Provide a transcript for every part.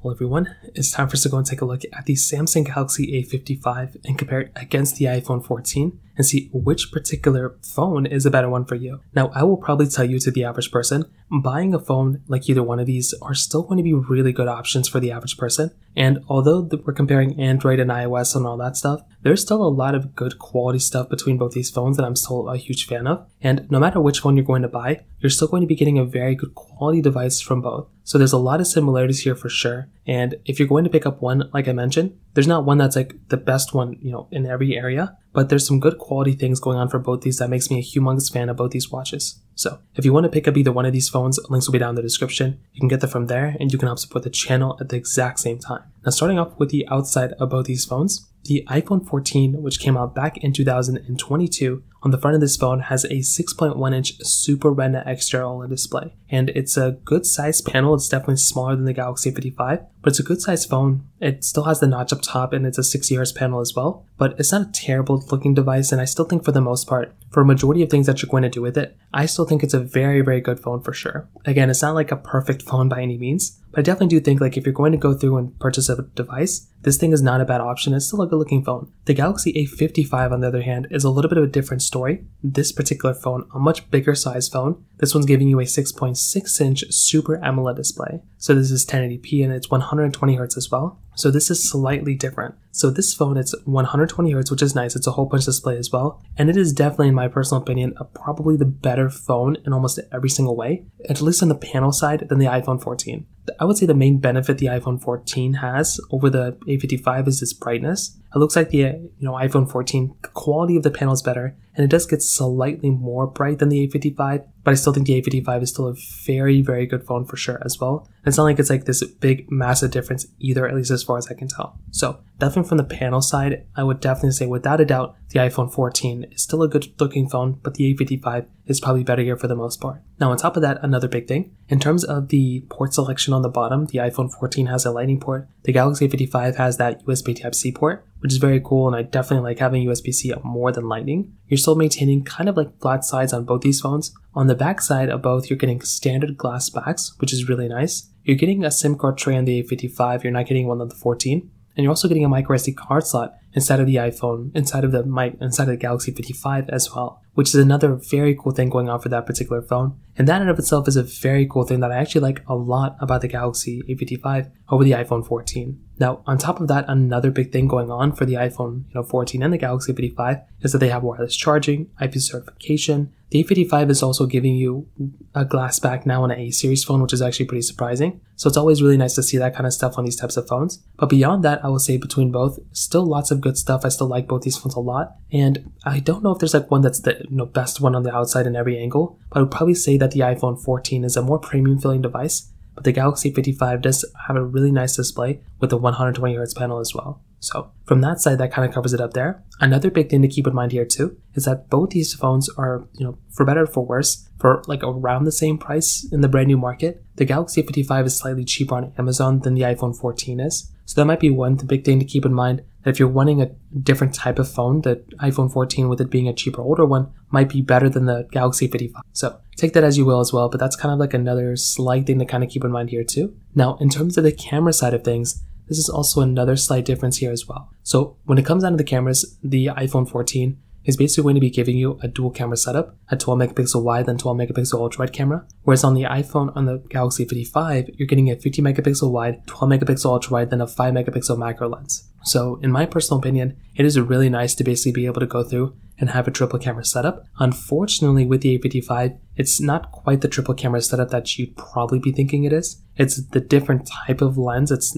Well everyone, it's time for us to go and take a look at the Samsung Galaxy A55 and compare it against the iPhone 14 and see which particular phone is a better one for you. Now I will probably tell you, to the average person, buying a phone like either one of these are still going to be really good options for the average person. And although we're comparing Android and iOS and all that stuff, there's still a lot of good quality stuff between both these phones that I'm still a huge fan of. And no matter which phone you're going to buy, you're still going to be getting a very good quality device from both. So there's a lot of similarities here for sure. And if you're going to pick up one, like I mentioned, there's not one that's like the best one, in every area, but there's some good quality things going on for both these that makes me a humongous fan of both these watches. So if you want to pick up either one of these phones, links will be down in the description. You can get them from there and you can help support the channel at the exact same time. Now starting off with the outside of both these phones, the iPhone 14, which came out back in 2022, on the front of this phone has a 6.1-inch Super Retina XDR OLED display. And it's a good size panel. It's definitely smaller than the Galaxy A55, but it's a good size phone. It still has the notch up top and it's a 60Hz panel as well, but it's not a terrible looking device. And I still think for the most part, for a majority of things that you're going to do with it, I still think it's a very, very good phone for sure. Again, it's not like a perfect phone by any means, but I definitely do think like if you're going to go through and purchase a device, this thing is not a bad option. It's still a good looking phone. The Galaxy A55 on the other hand is a little bit of a different story. This particular phone, a much bigger size phone. This one's giving you a 6.6-inch Super AMOLED display. So this is 1080p and it's 120Hz as well. So this is slightly different. So this phone, it's 120Hz, which is nice. It's a whole bunch display as well. And it is definitely, in my personal opinion, probably the better phone in almost every single way, at least on the panel side, than the iPhone 14. I would say the main benefit the iPhone 14 has over the A55 is its brightness. It looks like the iPhone 14, the quality of the panel is better, and it does get slightly more bright than the A55, but I still think the A55 is still a very, very good phone for sure as well. And it's not like it's like this big, massive difference either, at least as far as I can tell. So definitely from the panel side, I would definitely say without a doubt, the iPhone 14 is still a good looking phone, but the A55 is probably better here for the most part. Now on top of that, another big thing, in terms of the port selection on the bottom, the iPhone 14 has a Lightning port, the Galaxy A55 has that USB Type-C port, which is very cool, and I definitely like having USB-C more than Lightning. You're still maintaining kind of like flat sides on both these phones. On the back side of both, you're getting standard glass backs, which is really nice. You're getting a SIM card tray on the A55, you're not getting one on the 14. And you're also getting a micro SD card slot inside of the iPhone, inside of the Galaxy 55 as well, which is another very cool thing going on for that particular phone. And that in of itself is a very cool thing that I actually like a lot about the Galaxy A55 over the iPhone 14. Now, on top of that, another big thing going on for the iPhone 14 and the Galaxy A55 is that they have wireless charging, IP certification. The A55 is also giving you a glass back now on an A series phone, which is actually pretty surprising. So it's always really nice to see that kind of stuff on these types of phones. But beyond that, I will say between both, still lots of good stuff. I still like both these phones a lot. And I don't know if there's like one that's the best one on the outside in every angle, but I would probably say that the iPhone 14 is a more premium feeling device. But the Galaxy 55 does have a really nice display with the 120Hz panel as well. So from that side, that kind of covers it up there. Another big thing to keep in mind here too is that both these phones are, for better or for worse, for like around the same price in the brand new market. The Galaxy 55 is slightly cheaper on Amazon than the iPhone 14 is. So that might be one big thing to keep in mind, that if you're wanting a different type of phone, the iPhone 14 with it being a cheaper, older one might be better than the Galaxy 55. So take that as you will as well, but that's kind of like another slight thing to kind of keep in mind here too. Now, in terms of the camera side of things, this is also another slight difference here as well. So when it comes down to the cameras, the iPhone 14 is basically going to be giving you a dual camera setup, a 12 megapixel wide and 12 megapixel ultra wide camera. Whereas on the Galaxy 55, you're getting a 50 megapixel wide, 12 megapixel ultra wide, then a 5 megapixel macro lens. So in my personal opinion, it is really nice to basically be able to go through and have a triple camera setup. Unfortunately, with the A55, it's not quite the triple camera setup that you'd probably be thinking it is. It's the different type of lens. It's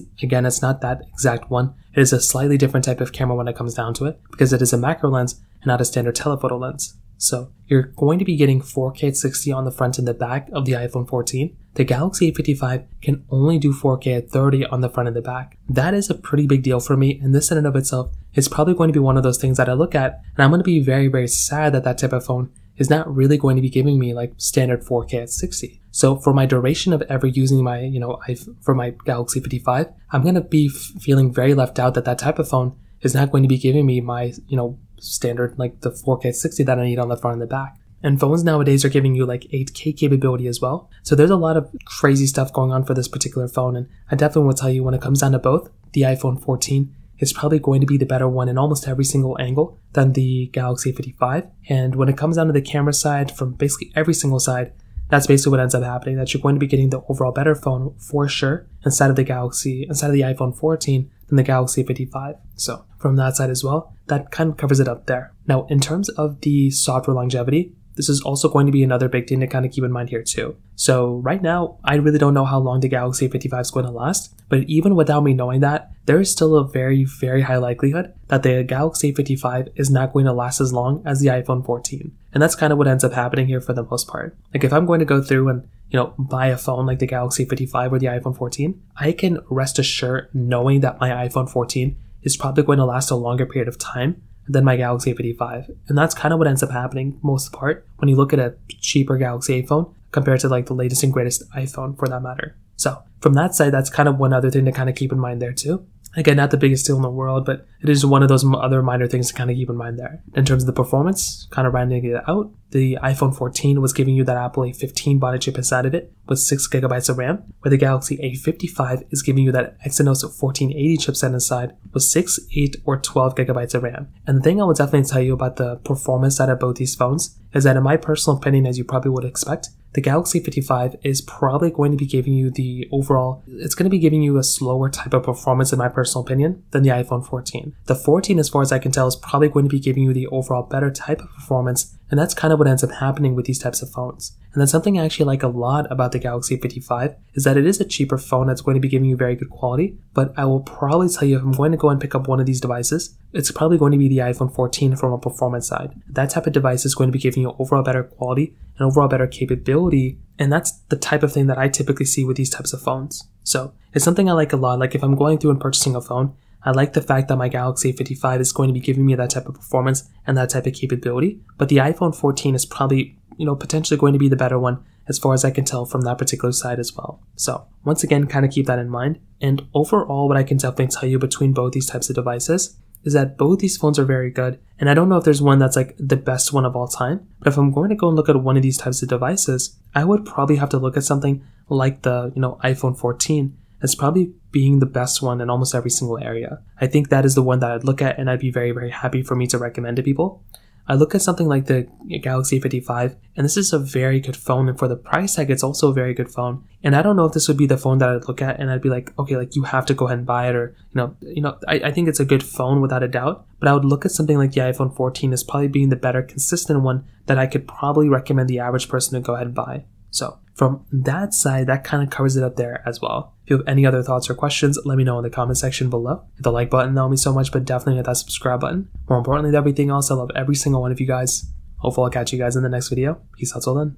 not that exact one. It is a slightly different type of camera when it comes down to it, because it is a macro lens and not a standard telephoto lens. So you're going to be getting 4K at 60 on the front and the back of the iPhone 14. The Galaxy A55 can only do 4K at 30 on the front and the back. That is a pretty big deal for me, and this in and of itself is probably going to be one of those things that I look at, and I'm going to be very, very sad that that type of phone is not really going to be giving me like standard 4K at 60. So for my duration of ever using my, for my Galaxy 55, I'm going to be feeling very left out that that type of phone is not going to be giving me my, standard, like the 4K at 60 that I need on the front and the back. And phones nowadays are giving you like 8K capability as well. So there's a lot of crazy stuff going on for this particular phone, and I definitely will tell you when it comes down to both, the iPhone 14 is probably going to be the better one in almost every single angle than the Galaxy A55. And when it comes down to the camera side, from basically every single side, that's basically what ends up happening, that you're going to be getting the overall better phone for sure inside of the iPhone 14 than the Galaxy A55. So from that side as well, that kind of covers it up there. Now, in terms of the software longevity, this is also going to be another big thing to kind of keep in mind here too. So right now, I really don't know how long the Galaxy A55 is going to last, but even without me knowing that, there is still a very, very high likelihood that the Galaxy A55 is not going to last as long as the iPhone 14. And that's kind of what ends up happening here for the most part. Like if I'm going to go through and buy a phone like the Galaxy A55 or the iPhone 14, I can rest assured knowing that my iPhone 14 is probably going to last a longer period of time than my Galaxy A55. And that's kind of what ends up happening most of the part when you look at a cheaper Galaxy iPhone compared to like the latest and greatest iPhone for that matter. So from that side, that's kind of one other thing to kind of keep in mind there too. Again, not the biggest deal in the world, but it is one of those other minor things to kind of keep in mind there. In terms of the performance, kind of rounding it out, the iPhone 14 was giving you that Apple A15 body chip inside of it with 6GB of RAM, where the Galaxy A55 is giving you that Exynos 1480 chipset inside with 6, 8, or 12GB of RAM. And the thing I would definitely tell you about the performance side of both these phones is that in my personal opinion, as you probably would expect, the Galaxy 55 is probably going to be giving you it's going to be giving you a slower type of performance in my personal opinion than the iPhone 14. The 14, as far as I can tell, is probably going to be giving you the overall better type of performance, and that's kind of what ends up happening with these types of phones. And that's something I actually like a lot about the Galaxy 55, is that it is a cheaper phone that's going to be giving you very good quality, but I will probably tell you if I'm going to go and pick up one of these devices, it's probably going to be the iPhone 14 from a performance side. That type of device is going to be giving you overall better quality and overall better capability, and that's the type of thing that I typically see with these types of phones. So it's something I like a lot. Like if I'm going through and purchasing a phone, I like the fact that my Galaxy A55 is going to be giving me that type of performance and that type of capability, but the iPhone 14 is probably, potentially going to be the better one as far as I can tell from that particular side as well. So once again, kind of keep that in mind. And overall, what I can definitely tell you between both these types of devices is that both these phones are very good. And I don't know if there's one that's like the best one of all time, but if I'm going to go and look at one of these types of devices, I would probably have to look at something like the, iPhone 14 as probably being the best one in almost every single area. I think that is the one that I'd look at and I'd be very, very happy for me to recommend to people. I look at something like the Galaxy A55, and this is a very good phone, and for the price tag, it's also a very good phone. And I don't know if this would be the phone that I'd look at and I'd be like, okay, like you have to go ahead and buy it, or I think it's a good phone without a doubt. But I would look at something like the iPhone 14 as probably being the better, consistent one that I could probably recommend the average person to go ahead and buy. So from that side, that kind of covers it up there as well. If you have any other thoughts or questions, let me know in the comment section below. Hit the like button, that would mean so much, but definitely hit that subscribe button. More importantly than everything else, I love every single one of you guys. Hopefully I'll catch you guys in the next video. Peace out till then.